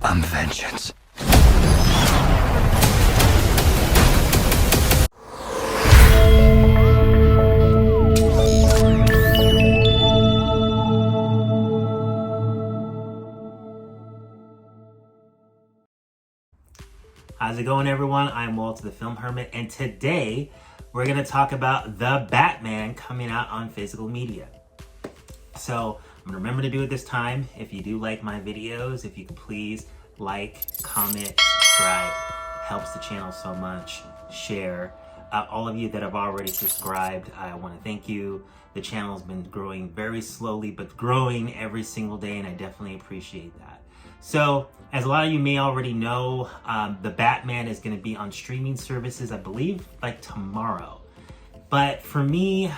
I'm vengeance. How's it going, everyone? I'm Walter the Film Hermit, and today we're going to talk about The Batman coming out on physical media. So I'm going to remember to do it this time. If you do like my videos, if you can please like, comment, subscribe. Helps the channel so much. Share. All of you that have already subscribed, I want to thank you. The channel has been growing very slowly, but growing every single day, and I definitely appreciate that. So, as a lot of you may already know, The Batman is going to be on streaming services, I believe, like tomorrow. But for me,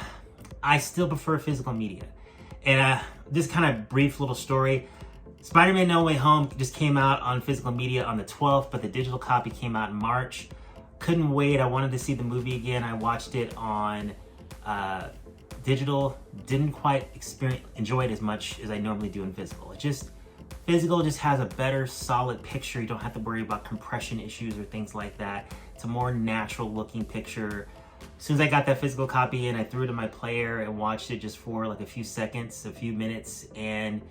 I still prefer physical media. And this kind of brief little story. Spider-Man No Way Home just came out on physical media on the 12th, but the digital copy came out in March. Couldn't wait. I wanted to see the movie again. I watched it on digital. Didn't quite enjoy it as much as I normally do in physical. Physical just has a better solid picture. You don't have to worry about compression issues or things like that. It's a more natural looking picture. As soon as I got that physical copy in, I threw it in my player and watched it just for like a few seconds, a few minutes, and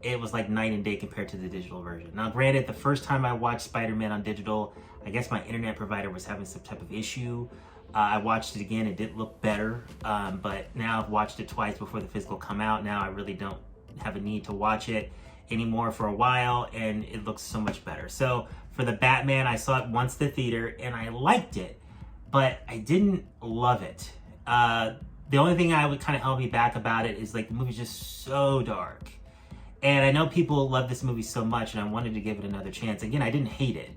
it was like night and day compared to the digital version. Now granted, the first time I watched Spider-Man on digital, I guess my internet provider was having some type of issue. I watched it again, it did look better, but now I've watched it twice before the physical come out. Now I really don't have a need to watch it anymore for a while, and it looks so much better. So for The Batman, I saw it once in the theater and I liked it, but I didn't love it. The only thing I would kind of held me back about it is like the movie's just so dark. And I know people love this movie so much and I wanted to give it another chance. Again, I didn't hate it.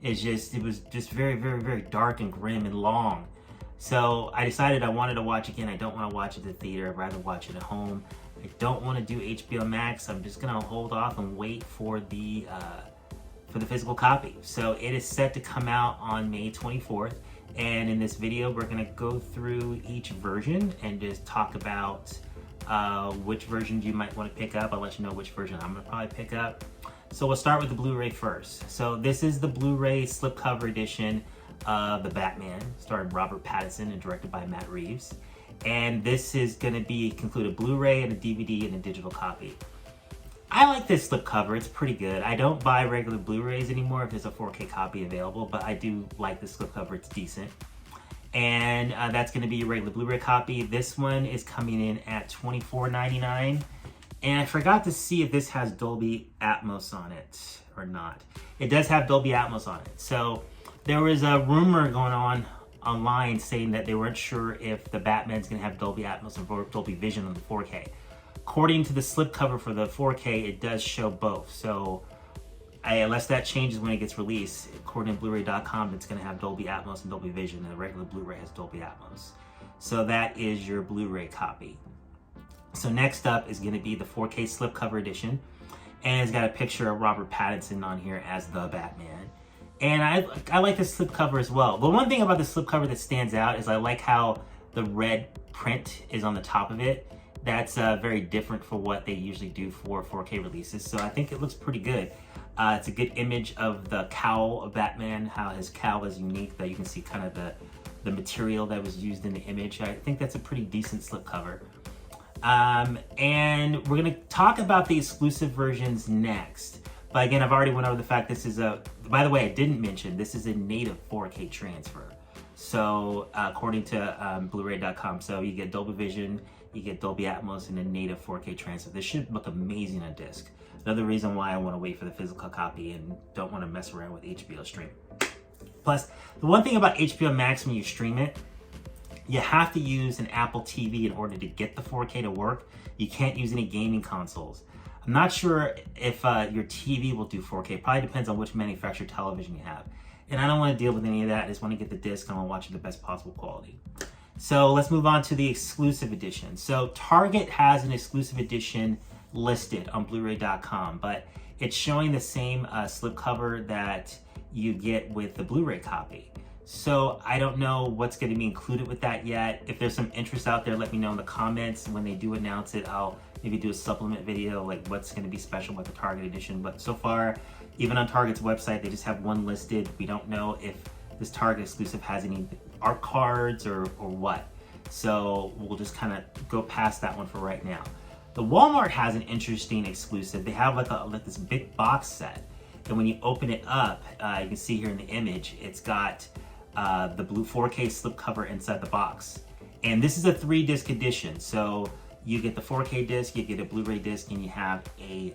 It was just very, very, very dark and grim and long. So I decided I wanted to watch again. I don't want to watch it at the theater. I'd rather watch it at home. I don't want to do HBO Max. I'm just gonna hold off and wait for the physical copy. So it is set to come out on May 24th. And in this video, we're gonna go through each version and just talk about which version you might want to pick up. I'll let you know which version I'm gonna probably pick up. So we'll start with the Blu-ray first. So this is the Blu-ray slipcover edition of The Batman, starring Robert Pattinson and directed by Matt Reeves. And this is going to be include a Blu-ray and a DVD and a digital copy. I like this slipcover. It's pretty good. I don't buy regular Blu-rays anymore if there's a 4K copy available, but I do like the slipcover. It's decent. And that's going to be your regular Blu-ray copy. This one is coming in at $24.99. And I forgot to see if this has Dolby Atmos on it or not. It does have Dolby Atmos on it. So there was a rumor going on online saying that they weren't sure if the Batman's gonna have Dolby Atmos and Dolby Vision on the 4K. According to the slipcover for the 4K, it does show both. So unless that changes when it gets released, according to Blu-ray.com, it's gonna have Dolby Atmos and Dolby Vision, and the regular Blu-ray has Dolby Atmos. So that is your Blu-ray copy. So next up is gonna be the 4K slipcover edition, and it's got a picture of Robert Pattinson on here as the Batman. And I like the slipcover as well. The one thing about the slipcover that stands out is I like how the red print is on the top of it. That's very different for what they usually do for 4K releases. So I think it looks pretty good. It's a good image of the cowl of Batman, how his cowl is unique, that you can see kind of the material that was used in the image. I think that's a pretty decent slipcover. And we're gonna talk about the exclusive versions next. But again, I've already went over the fact this is by the way, I didn't mention, this is a native 4K transfer. So according to Blu-ray.com, so you get Dolby Vision, you get Dolby Atmos, and a native 4K transfer. This should look amazing on disc. Another reason why I want to wait for the physical copy and don't want to mess around with HBO Stream. Plus, the one thing about HBO Max when you stream it, you have to use an Apple TV in order to get the 4K to work. You can't use any gaming consoles. I'm not sure if your TV will do 4K. Probably depends on which manufacturer television you have. And I don't want to deal with any of that. I just want to get the disc and I want to watch it the best possible quality. So let's move on to the exclusive edition. So Target has an exclusive edition listed on Blu-ray.com, but it's showing the same slipcover that you get with the Blu-ray copy. So I don't know what's going to be included with that yet. If there's some interest out there, let me know in the comments. When they do announce it, I'll maybe do a supplement video, like what's going to be special with the Target edition. But so far, Even on Target's website, they just have one listed. We don't know if this Target exclusive has any art cards or what. So we'll just kind of go past that one for right now. The Walmart has an interesting exclusive. They have like this big box set. And when you open it up, you can see here in the image, it's got the blue 4K slipcover inside the box. And this is a 3-disc edition. So you get the 4K disc, you get a Blu-ray disc, and you have a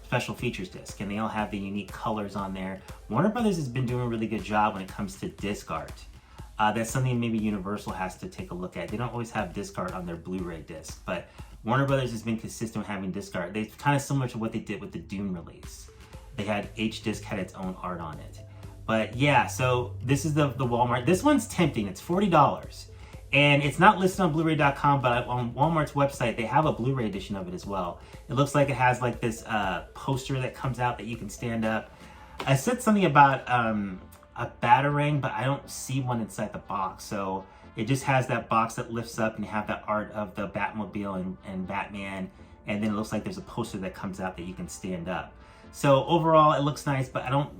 special features disc. And they all have the unique colors on there. Warner Brothers has been doing a really good job when it comes to disc art. That's something maybe Universal has to take a look at. They don't always have disc art on their Blu-ray disc, but Warner Brothers has been consistent with having disc art. They're kind of similar to what they did with the Dune release. They had H-Disc had its own art on it. But yeah, so this is the Walmart. This one's tempting. It's $40. And it's not listed on Blu-ray.com, but on Walmart's website, they have a Blu-ray edition of it as well. It looks like it has like this poster that comes out that you can stand up. I said something about a Batarang, but I don't see one inside the box. So it just has that box that lifts up and you have that art of the Batmobile and Batman. And then it looks like there's a poster that comes out that you can stand up. So overall, it looks nice, but I don't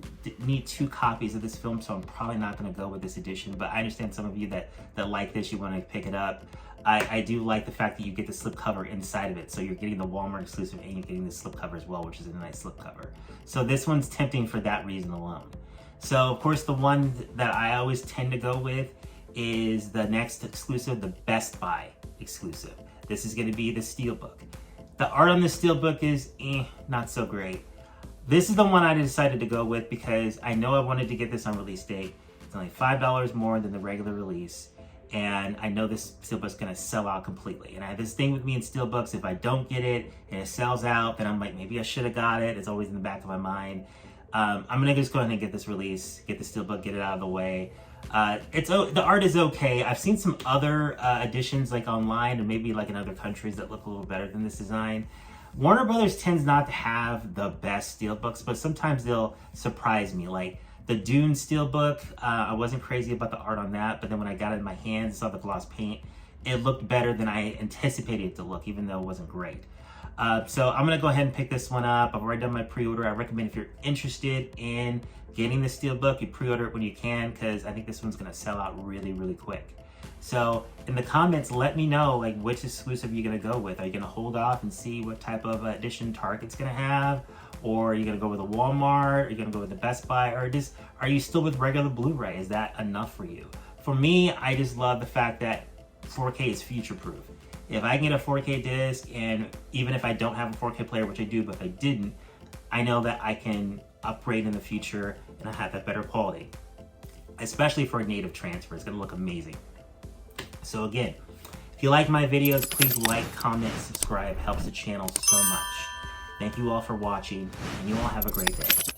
need 2 copies of this film, so I'm probably not going to go with this edition. But I understand some of you that like this, you want to pick it up. I do like the fact that you get the slipcover inside of it, so you're getting the Walmart exclusive and you're getting the slipcover as well, which is a nice slipcover. So this one's tempting for that reason alone. So of course, the one that I always tend to go with is the next exclusive, the Best Buy exclusive. This is going to be the Steelbook. The art on the Steelbook is not so great. This is the one I decided to go with because I know I wanted to get this on release date. It's only $5 more than the regular release. And I know this Steelbook's gonna sell out completely. And I have this thing with me in Steelbooks, if I don't get it and it sells out, then I'm like, maybe I should have got it. It's always in the back of my mind. I'm gonna just go ahead and get this release, get the Steelbook, get it out of the way. The art is okay. I've seen some other editions like online or maybe like in other countries that look a little better than this design. Warner Brothers tends not to have the best Steelbooks, but sometimes they'll surprise me. Like the Dune Steelbook, I wasn't crazy about the art on that, but then when I got it in my hands, saw the gloss paint, it looked better than I anticipated it to look, even though it wasn't great. So I'm gonna go ahead and pick this one up. I've already done my pre-order. I recommend if you're interested in getting the Steelbook, you pre-order it when you can, because I think this one's gonna sell out really, really quick. So in the comments, let me know like which exclusive you're gonna go with. Are you gonna hold off and see what type of edition Target's gonna have? Or are you gonna go with a Walmart? Are you gonna go with the Best Buy? Or just are you still with regular Blu-ray? Is that enough for you? For me, I just love the fact that 4K is future-proof. If I can get a 4K disc, and even if I don't have a 4K player, which I do, but if I didn't, I know that I can upgrade in the future and I have that better quality. Especially for a native transfer, it's gonna look amazing. So again, if you like my videos, please like, comment, subscribe. It helps the channel so much. Thank you all for watching, and you all have a great day.